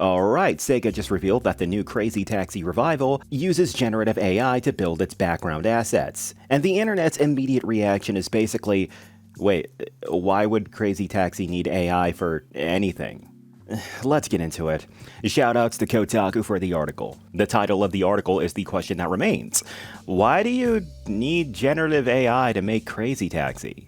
Alright, Sega just revealed that the new Crazy Taxi Revival uses generative AI to build its background assets. And the internet's immediate reaction is basically, wait, why would Crazy Taxi need AI for anything? Let's get into it. Shoutouts to Kotaku for the article. The title of the article is the question that remains. Why do you need generative AI to make Crazy Taxi?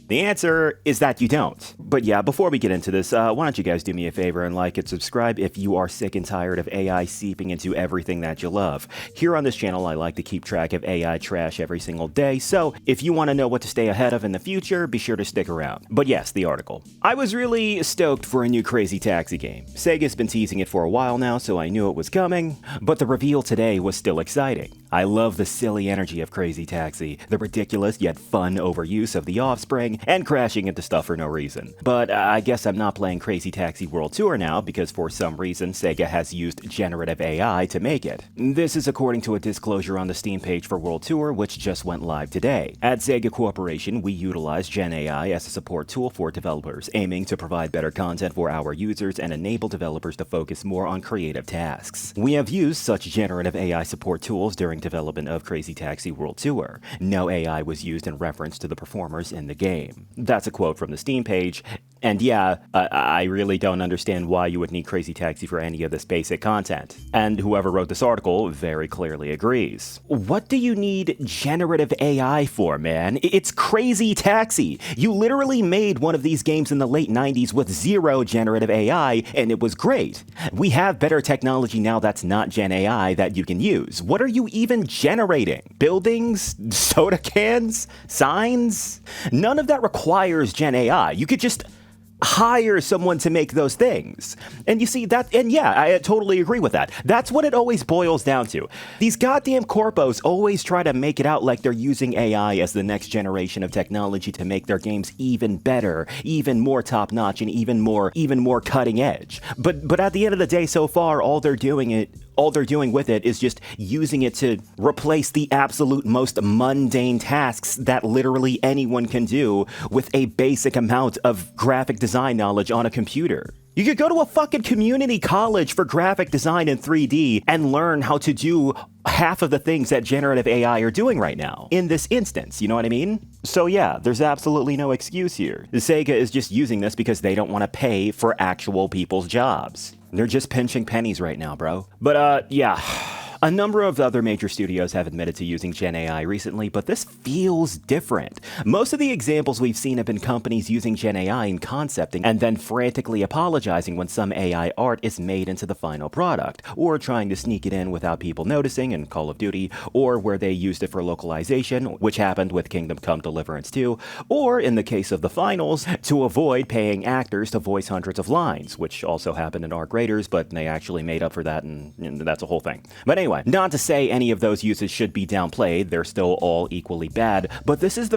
The answer is that you don't. But yeah, before we get into this, why don't you guys do me a favor and like and subscribe if you are sick and tired of AI seeping into everything that you love. Here on this channel, I like to keep track of AI trash every single day, so if you want to know what to stay ahead of in the future, be sure to stick around. But yes, the article. I was really stoked for a new Crazy Taxi game. Sega's been teasing it for a while now, so I knew it was coming, but the reveal today was still exciting. I love the silly energy of Crazy Taxi, the ridiculous yet fun overuse of the offspring, and crashing into stuff for no reason. But I guess I'm not playing Crazy Taxi World Tour now because for some reason Sega has used generative AI to make it. This is according to a disclosure on the Steam page for World Tour, which just went live today. At Sega Corporation, we utilize Gen AI as a support tool for developers, aiming to provide better content for our users and enable developers to focus more on creative tasks. We have used such generative AI support tools during development of Crazy Taxi World Tour. No AI was used in reference to the performers in the game. That's a quote from the Steam page. And yeah, I really don't understand why you would need Crazy Taxi for any of this basic content. And whoever wrote this article very clearly agrees. What do you need generative AI for, man? It's Crazy Taxi. You literally made one of these games in the late 90s with zero generative AI, and it was great. We have better technology now that's not Gen AI that you can use. What are you even generating? Buildings? Soda cans? Signs? None of that requires Gen AI. You could just hire someone to make those things. And you see that, and yeah, I totally agree with that. That's what it always boils down to. These goddamn corpos always try to make it out like they're using AI as the next generation of technology to make their games even better, even more top-notch, and even more cutting edge. But at the end of the day, so far, all they're doing with it is just using it to replace the absolute most mundane tasks that literally anyone can do with a basic amount of graphic design knowledge on a computer. You could go to a fucking community college for graphic design in 3D and learn how to do half of the things that generative AI are doing right now, in this instance, you know what I mean? So yeah, there's absolutely no excuse here. Sega is just using this because they don't want to pay for actual people's jobs. They're just pinching pennies right now, bro. But yeah. A number of other major studios have admitted to using Gen AI recently, but this feels different. Most of the examples we've seen have been companies using Gen AI in concepting and then frantically apologizing when some AI art is made into the final product, or trying to sneak it in without people noticing in Call of Duty, or where they used it for localization, which happened with Kingdom Come Deliverance 2, or in the case of the finals, to avoid paying actors to voice hundreds of lines, which also happened in Arc Raiders, but they actually made up for that, and that's a whole thing. But anyway, not to say any of those uses should be downplayed, they're still all equally bad, but this is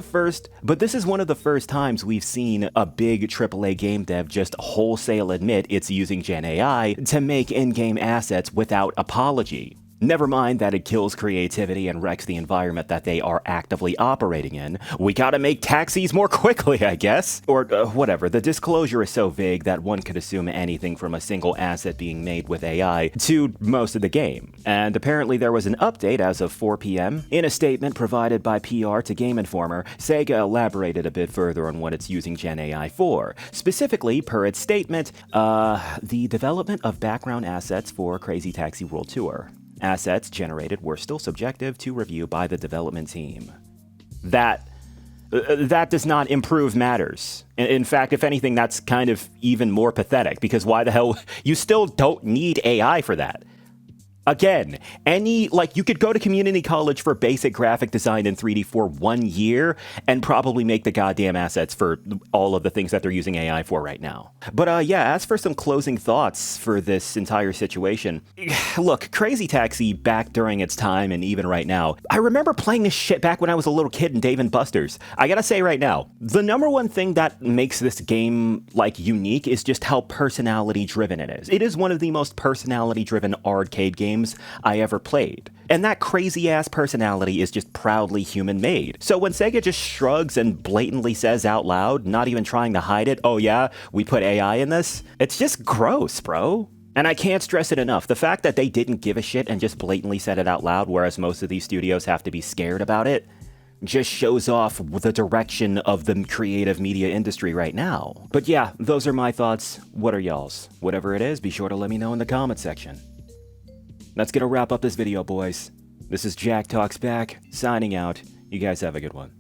one of the first times we've seen a big AAA game dev just wholesale admit it's using Gen AI to make in-game assets without apology. Never mind that it kills creativity and wrecks the environment that they are actively operating in. We gotta make taxis more quickly, I guess. Or whatever, the disclosure is so vague that one could assume anything from a single asset being made with AI to most of the game. And apparently there was an update as of 4 p.m. In a statement provided by PR to Game Informer, Sega elaborated a bit further on what it's using Gen AI for. Specifically, per its statement, the development of background assets for Crazy Taxi World Tour. Assets generated were still subjective to review by the development team. That does not improve matters. In fact, if anything, that's kind of even more pathetic, because why the hell, you still don't need AI for that. Again, you could go to community college for basic graphic design in 3D for 1 year and probably make the goddamn assets for all of the things that they're using AI for right now. But yeah, as for some closing thoughts for this entire situation, look, Crazy Taxi back during its time and even right now, I remember playing this shit back when I was a little kid in Dave & Buster's. I gotta say right now, the number one thing that makes this game, unique is just how personality-driven it is. It is one of the most personality-driven arcade games I ever played. And that crazy-ass personality is just proudly human-made. So when Sega just shrugs and blatantly says out loud, not even trying to hide it, oh yeah, we put AI in this, it's just gross, bro. And I can't stress it enough, the fact that they didn't give a shit and just blatantly said it out loud, whereas most of these studios have to be scared about it, just shows off the direction of the creative media industry right now. But yeah, those are my thoughts. What are y'all's? Whatever it is, be sure to let me know in the comment section. That's gonna wrap up this video, boys. This is Jack Talks Back, signing out. You guys have a good one.